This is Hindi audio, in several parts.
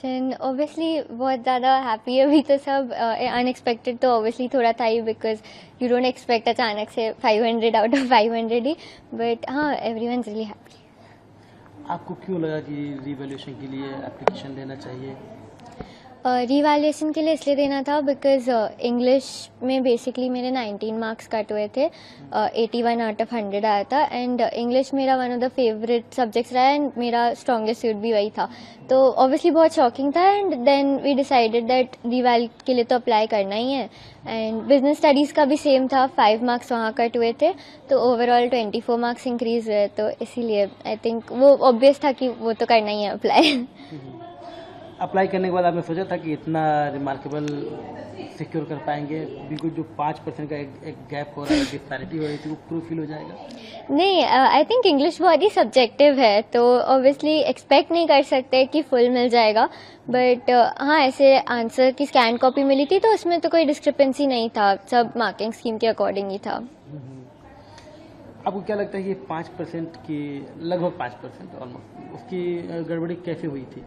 रिएक्शन ऑब्वियसली बहुत ज़्यादा हैप्पी है अभी तो सब. अनएक्सपेक्टेड तो ऑब्वियसली थोड़ा था ही बिकॉज यू डोंट एक्सपेक्ट अचानक से 500 आउट ऑफ 500 ही. बट हाँ, एवरीवन इज रियली हैप्पी. आपको क्यों लगा कि रिवैल्यूएशन के लिए एप्लीकेशन देना चाहिए? रिवैल्यूएशन के लिए इसलिए देना था बिकॉज इंग्लिश में बेसिकली मेरे 19 मार्क्स कट हुए थे. 81 आउट ऑफ 100 आया था. एंड इंग्लिश मेरा one of the favourite subjects रहा एंड मेरा स्ट्रॉन्गेस्ट सूट भी वही था. तो ऑब्वियसली बहुत शॉकिंग था. And then we decided that reval के लिए तो अप्लाई करना ही है. एंड बिजनेस स्टडीज़ का भी सेम था. 5 मार्क्स वहाँ कट हुए थे तो ओवरऑल 24 मार्क्स इंक्रीज हुए. तो इसीलिए आई थिंक वो ऑब्वियस था कि वो तो करना ही है अप्लाई. अप्लाई करने के बाद आपने सोचा था कि इतना रिमार्केबल सिक्योर कर पाएंगे? बिल्कुल जो 5% का एक गैप हो रहा है, डिस्पैरिटी हो रही थी, वो प्रूफ फील हो जाएगा? नहीं, आई थिंक इंग्लिश बहुत ही सब्जेक्टिव है तो ऑब्वियसली एक्सपेक्ट नहीं कर सकते कि फुल मिल जाएगा. बट हाँ, ऐसे आंसर की स्कैन कॉपी मिली थी तो उसमें तो कोई डिस्क्रिपेंसी नहीं था. सब मार्किंग स्कीम के अकॉर्डिंग ही था. आपको क्या लगता है कि 5% की, लगभग 5% ऑलमोस्ट, उसकी गड़बड़ी कैसे हुई थी?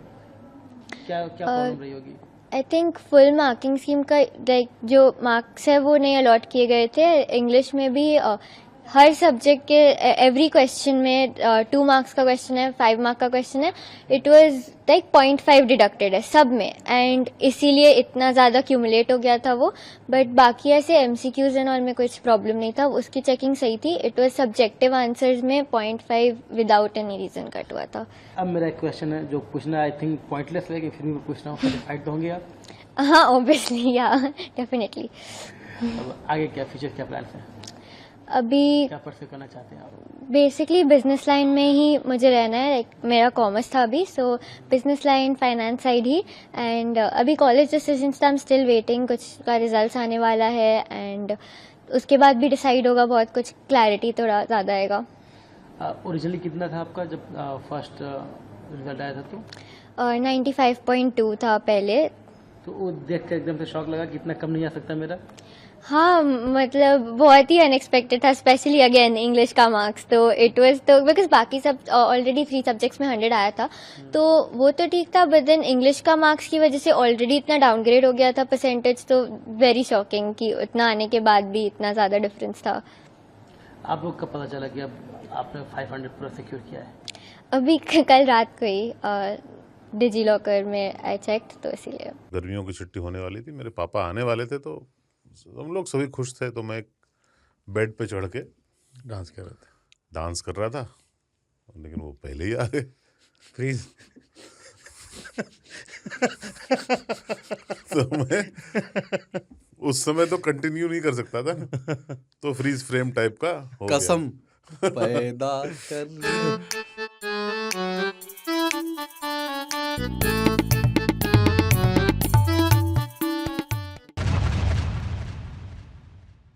क्या प्रॉब्लम रही होगी? I think full marking scheme का लाइक जो मार्क्स है वो नहीं अलॉट किए गए थे. इंग्लिश में भी हर सब्जेक्ट के एवरी क्वेश्चन में 2 मार्क्स का क्वेश्चन है, 5 मार्क का क्वेश्चन है. इट वाज लाइक 0.5 डिडक्टेड है सब में. एंड इसीलिए इतना ज़्यादा क्यूमुलेट हो गया था वो. बट बाकी ऐसे MCQs एंड ऑल में कुछ प्रॉब्लम नहीं था. उसकी चेकिंग सही थी. इट वाज सब्जेक्टिव आंसर्स में 0.5 विदाउट एनी रीज़न कट हुआ था. अब मेरा एक क्वेश्चन है जो पूछना आई थिंक पॉइंटलेस है, कि फिर भी मैं पूछ रहा हूँ. सेटिस्फाइड तो होंगे आप? हाँ, ऑब्वियसली, या डेफिनेटली. अब आगे क्या फ्यूचर, क्या प्लान है? अभी क्या परस्यू करना चाहते हैं आप? बेसिकली बिजनेस लाइन में ही मुझे रहना है. लाइक मेरा कॉमर्स था अभी, सो business line, finance side he. And अभी कॉलेज डिसीजंस था, आई एम स्टिल वेटिंग. कुछ का रिजल्ट आने वाला है एंड उसके बाद भी डिसाइड होगा. बहुत कुछ क्लैरिटी थोड़ा ज़्यादा आएगा. ओरिजिनली कितना था आपका जब फर्स्ट रिजल्ट आया था? तो 95.2 था पहले. तो वो देख कर एकदम से शॉक लगा कि इतना कम नहीं आ सकता मेरा? हाँ, मतलब बहुत ही अनएक्सपेक्टेड था, स्पेशली अगेन इंग्लिश का मार्क्स. तो इट वाज तो बिकॉज बाकी सब ऑलरेडी 3 सब्जेक्ट्स में 100 आया था तो वो तो ठीक था. बट देन इंग्लिश का मार्क्स की वजह से ऑलरेडी इतना डाउनग्रेड हो गया था परसेंटेज. तो वेरी शॉकिंग कि उतना आने के बाद भी इतना ज़्यादा डिफरेंस था. आप लोग का पता चला कि अब आपने 500 पूरा सिक्योर किया है? अभी कल रात को ही डिजी लॉकर में आई चेक्ड. तो इसीलिए गर्मियों की छुट्टी होने वाली थी, मेरे पापा आने वाले थे तो हम लोग सभी खुश थे. तो मैं एक बेड पे चढ़ के डांस कर रहे थे. डांस कर रहा था, लेकिन वो पहले ही आ गए. फ्रीज. तो मैं उस समय तो कंटिन्यू नहीं कर सकता था ना, तो फ्रीज फ्रेम टाइप का हो गया. कसम पैदा कर